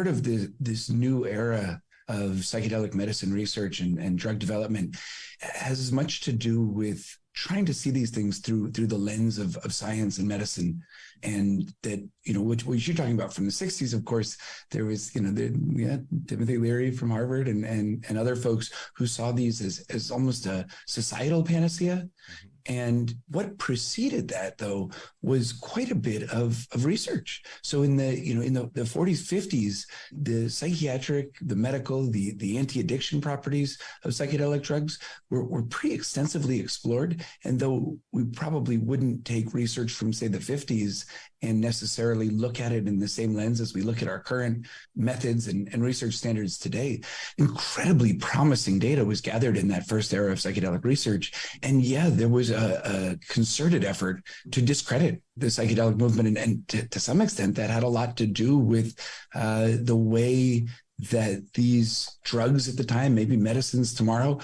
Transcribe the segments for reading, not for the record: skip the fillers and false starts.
part of this new era of psychedelic medicine research and drug development has as much to do with trying to see these things through the lens of science and medicine. And that, what you're talking about from the 60s, of course, there was, Timothy Leary from Harvard and other folks who saw these as almost a societal panacea. Mm-hmm. And what preceded that, though, was quite a bit of research. So in the 40s, 50s, the psychiatric, the medical, the anti-addiction properties of psychedelic drugs were pretty extensively explored. And though we probably wouldn't take research from, say, the 50s and necessarily look at it in the same lens as we look at our current methods and research standards today, incredibly promising data was gathered in that first era of psychedelic research. And yeah, there was a concerted effort to discredit the psychedelic movement. And to some extent, that had a lot to do with the way that these drugs at the time, maybe medicines tomorrow,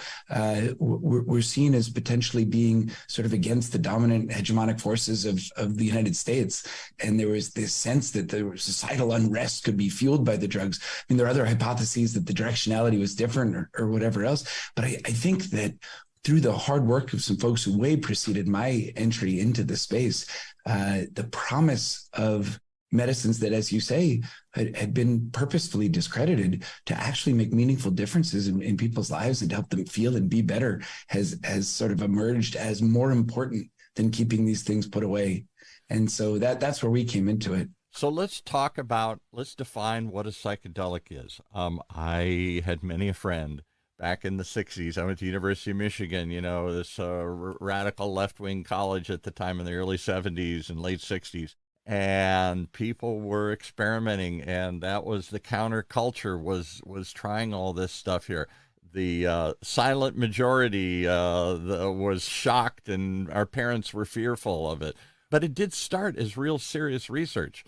were seen as potentially being sort of against the dominant hegemonic forces of the United States. And there was this sense that the societal unrest could be fueled by the drugs. I mean, there are other hypotheses that the directionality was different or whatever else. But I think that through the hard work of some folks who way preceded my entry into the space, the promise of medicines that, as you say, had been purposefully discredited to actually make meaningful differences in people's lives and help them feel and be better has sort of emerged as more important than keeping these things put away. And so that's where we came into it. So let's define what a psychedelic is. I had many a friend back in the 60s. I went to University of Michigan, this radical left-wing college at the time in the early 70s and late 60s. And people were experimenting, and that was the counterculture was trying all this stuff here. The silent majority was shocked, and our parents were fearful of it. But it did start as real serious research,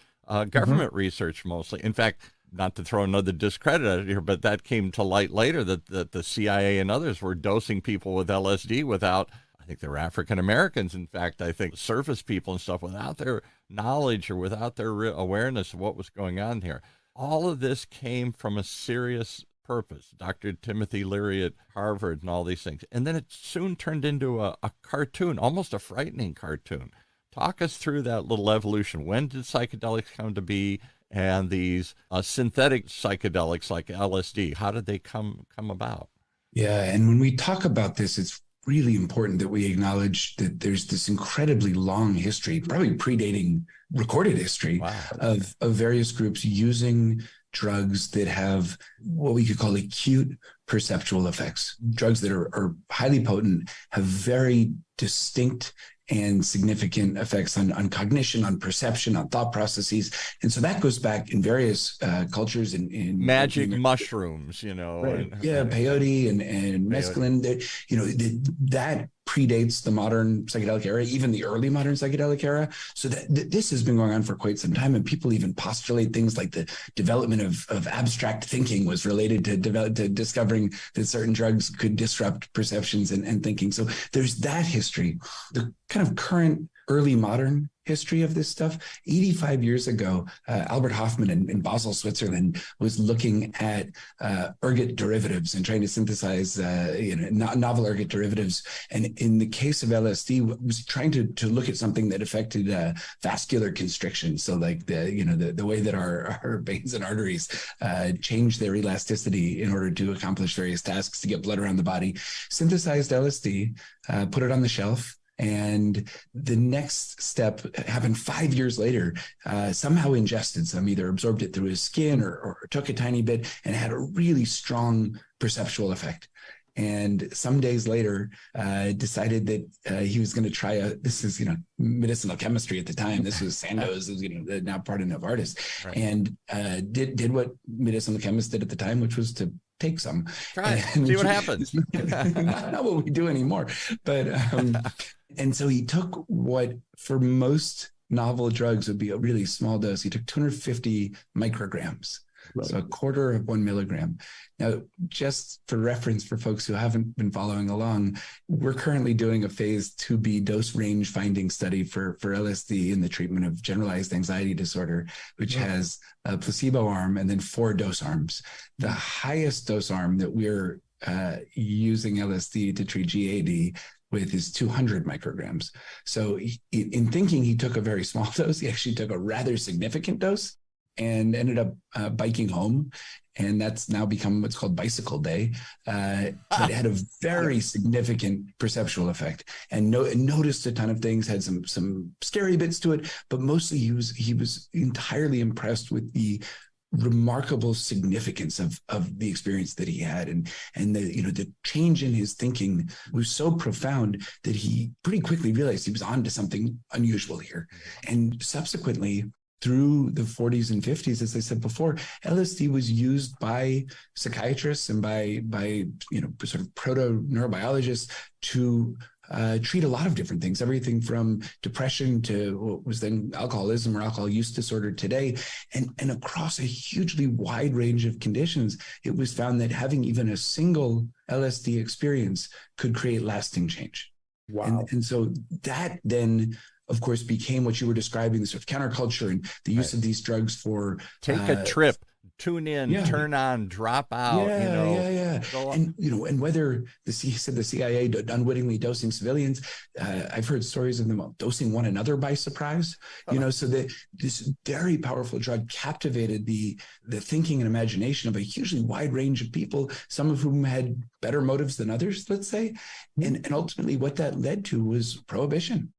government research mostly. In fact, not to throw another discredit at it here, but that came to light later that the CIA and others were dosing people with LSD without, I think they were African Americans, in fact, I think service people and stuff, without their knowledge or without their awareness of what was going on here. All of this came from a serious purpose. Dr. Timothy Leary at Harvard and all these things. And then it soon turned into a cartoon, almost a frightening cartoon. Talk us through that little evolution. When did psychedelics come to be? And these synthetic psychedelics like LSD, how did they come about? Yeah, and when we talk about this, it's really important that we acknowledge that there's this incredibly long history, probably predating recorded history, wow, of various groups using drugs that have what we could call acute perceptual effects. Drugs that are highly potent, have very distinct and significant effects on cognition, on perception, on thought processes. And so that goes back in various cultures. In magic mushrooms, Right. Peyote and mescaline. That predates the modern psychedelic era, even the early modern psychedelic era. So this has been going on for quite some time. And people even postulate things like the development of abstract thinking was related to discovering that certain drugs could disrupt perceptions and thinking. So there's that history. The kind of current early modern history of this stuff. 85 years ago, Albert Hofmann in Basel, Switzerland, was looking at ergot derivatives and trying to synthesize novel ergot derivatives. And in the case of LSD, was trying to look at something that affected vascular constriction. So like the way that our veins and arteries change their elasticity in order to accomplish various tasks to get blood around the body. Synthesized LSD, put it on the shelf. And the next step happened 5 years later, somehow ingested some, either absorbed it through his skin or took a tiny bit, and had a really strong perceptual effect. And some days later, decided that he was going to try this is, medicinal chemistry at the time. This was Sandoz, now part of Novartis, right. And did what medicinal chemists did at the time, which was to take some. Try it, see what happens. not what we do anymore. But, and so he took what for most novel drugs would be a really small dose. He took 250 micrograms. So a quarter of 1 milligram. Now, just for reference for folks who haven't been following along, we're currently doing a phase 2B dose range finding study for LSD in the treatment of generalized anxiety disorder, which has a placebo arm and then 4 dose arms. The highest dose arm that we're using LSD to treat GAD with is 200 micrograms. So in thinking he took a very small dose, he actually took a rather significant dose and ended up biking home. And that's now become what's called Bicycle Day. But it had a very significant perceptual effect, and noticed a ton of things, had some scary bits to it, but mostly he was entirely impressed with the remarkable significance of the experience that he had, and the change in his thinking was so profound that he pretty quickly realized he was on to something unusual here. And subsequently, through the 40s and 50s, as I said before, LSD was used by psychiatrists and by sort of proto-neurobiologists to treat a lot of different things, everything from depression to what was then alcoholism or alcohol use disorder today. And across a hugely wide range of conditions, it was found that having even a single LSD experience could create lasting change. Wow. And so that then, of course, became what you were describing, the sort of counterculture and the use of these drugs for take a trip, tune in, turn on, drop out. And whether he said the CIA unwittingly dosing civilians, I've heard stories of them dosing one another by surprise. So that this very powerful drug captivated the thinking and imagination of a hugely wide range of people, some of whom had better motives than others, let's say, and ultimately what that led to was prohibition.